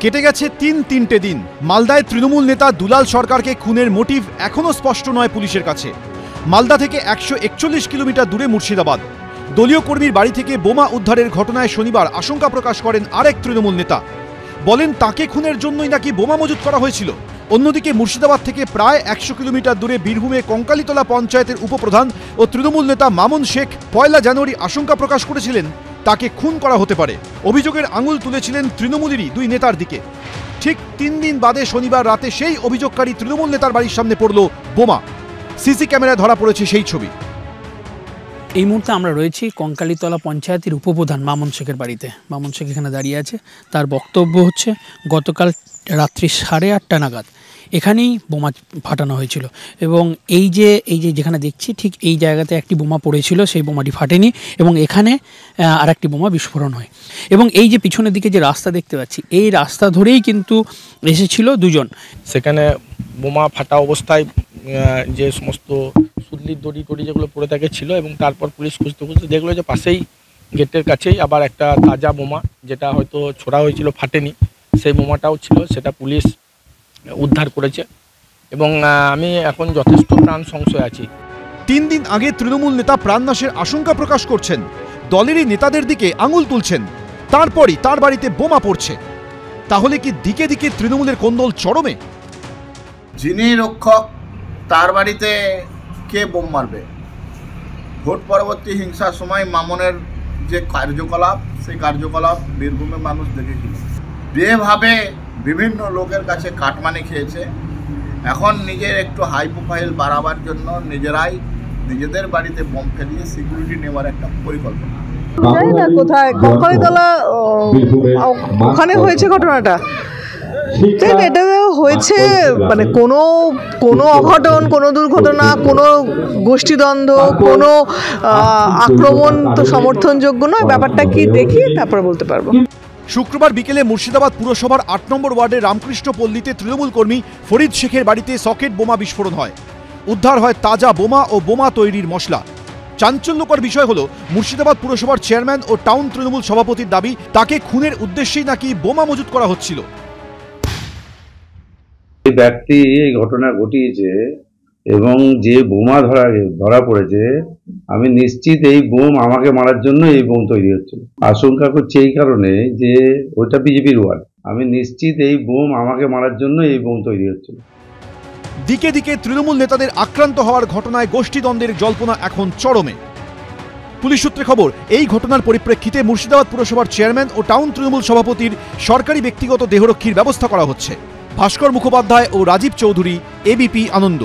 কেটে গেছে তিনটে দিন। মালদায় তৃণমূল নেতা দুলাল সরকারকে খুনের মোটিভ এখনো স্পষ্ট নয় পুলিশের কাছে। মালদা থেকে 141 কিলোমিটার দূরে মুর্শিদাবাদ। দলীয় কর্মীর বাড়ি থেকে বোমা উদ্ধারের ঘটনায় শনিবার আশঙ্কা প্রকাশ করেন আরেক তৃণমূল নেতা। বলেন তাকে খুনের জন্যই নাকি বোমা মজুত করা হয়েছিল। অন্যদিকে মুর্শিদাবাদ থেকে প্রায় 100 কিলোমিটার দূরে বীরভূমে কঙ্কালীতলা পঞ্চায়েতের উপপ্রধান ও তৃণমূল নেতা মামুন শেখ 1 জানুয়ারি আশঙ্কা প্রকাশ করেছিলেন তাকে খুন করা হতে পারে। অভিযোগের আঙুল তুলেছিলেন তৃণমূলেরই 2 নেতার দিকে। ঠিক 3 দিন বাদে শনিবার রাতে সেই অভিযোগকারী তৃণমূল নেতার বাড়ির সামনে পড়ল বোমা। সিসি ক্যামেরায় ধরা পড়েছে সেই ছবি। এই মুহূর্তে আমরা রয়েছি কঙ্কালীতলা পঞ্চায়েতের উপপ্রধান মামুন শেখের বাড়িতে। মামুন শেখ এখানে দাঁড়িয়ে আছে। তার বক্তব্য হচ্ছে গতকাল রাত্রি 8:30 নাগাদ এখানেই বোমা ফাটানো হয়েছিল এবং এই যে যেখানে দেখছি ঠিক এই জায়গাতে একটি বোমা পড়েছিল, সেই বোমাটি ফাটেনি এবং এখানে আর একটি বোমা বিস্ফোরণ হয়। এবং এই যে পিছনের দিকে যে রাস্তা দেখতে পাচ্ছি, এই রাস্তা ধরেই কিন্তু এসেছিল 2 জন। সেখানে বোমা ফাটা অবস্থায় যে সমস্ত সুতলির দড়ি যেগুলো পড়ে থাকে ছিল এবং তারপর পুলিশ খুঁজতে দেখলো যে পাশেই গেটের কাছেই আবার একটা তাজা বোমা, যেটা হয়তো ছোড়া হয়েছিল ফাটেনি, সেই বোমাটাও ছিল। সেটা পুলিশ উদ্ধার করেছে এবং আমি এখন যথেষ্ট প্রাণ সংশয় আছি। 3 দিন আগে তৃণমূল নেতা প্রাণনাশের আশঙ্কা প্রকাশ করছেন, দলেরই নেতাদের দিকে আঙুল তুলছেন, তারপরই তার বাড়িতে বোমা পড়ছে। তাহলে কি দিকে দিকে তৃণমূলের কোন্দল চরমে? যিনি রক্ষক তার বাড়িতে কে বোম মারবে? ভোট পরবর্তী হিংসার সময় মামনের যে কার্যকলাপ, সেই কার্যকলাপ বীরভূমের মানুষ দেখেছিল। যেভাবে বিভিন্ন লোকের কাছে কাটমানি খেয়েছে, এখন নিজের একটু হাই প্রোফাইল বাড়াবার জন্য নিজেরাই নিজেদের বাড়িতে বোম ফেলিয়ে সিকিউরিটি নেওয়ার একটা পরিকল্পনা। জানি না কোথায়, কঙ্কালীতলা ওখানে হয়েছে ঘটনাটা। এটা হয়েছে মানে কোনো অঘটন, কোনো দুর্ঘটনা, কোনো গোষ্ঠীদ্বন্দ্ব, কোনো আক্রমণ তো সমর্থনযোগ্য নয়। ব্যাপারটা কি দেখি তারপরে বলতে পারবো। শুক্রবার বিকেলে মুর্শিদাবাদ পুরসভার 8 নম্বর ওয়ার্ডের রামকৃষ্ণ পল্লীতে তৃণমূল কর্মী ফরিদ শেখের বাড়িতে সকেট বোমা বিস্ফোরণ হয়। উদ্ধার হয় তাজা বোমা ও বোমা তৈরির মশলা। চাঞ্চল্যকর বিষয় হলো, মুর্শিদাবাদ পুরসভার চেয়ারম্যান ও টাউন তৃণমূল সভাপতির দাবি তাকে খুনের উদ্দেশ্যেই নাকি বোমা মজুত করা হচ্ছিল। এই ব্যক্তি এই ঘটনা ঘটিয়েছে এবং যে বোমা ধরা পড়েছে, আমি নিশ্চিত এই বোম আমাকে মারার জন্য এই বোম তৈরি হচ্ছিল। আশঙ্কা করছি এই কারণে যে ওটা বিজেপির ওয়ার্ড, আমি নিশ্চিত এই বোম আমাকে মারার জন্য এই বোম তৈরি হচ্ছিল। দিকে দিকে তৃণমূল নেতাদের আক্রান্ত হওয়ার ঘটনায় গোষ্ঠীদ্বন্দ্বের জল্পনা এখন চরমে। পুলিশ সূত্রে খবর, এই ঘটনার পরিপ্রেক্ষিতে মুর্শিদাবাদ পুরসভার চেয়ারম্যান ও টাউন তৃণমূল সভাপতির সরকারি ব্যক্তিগত দেহরক্ষীর ব্যবস্থা করা হচ্ছে। ভাস্কর মুখোপাধ্যায় ও রাজীব চৌধুরী, এবিপি আনন্দ।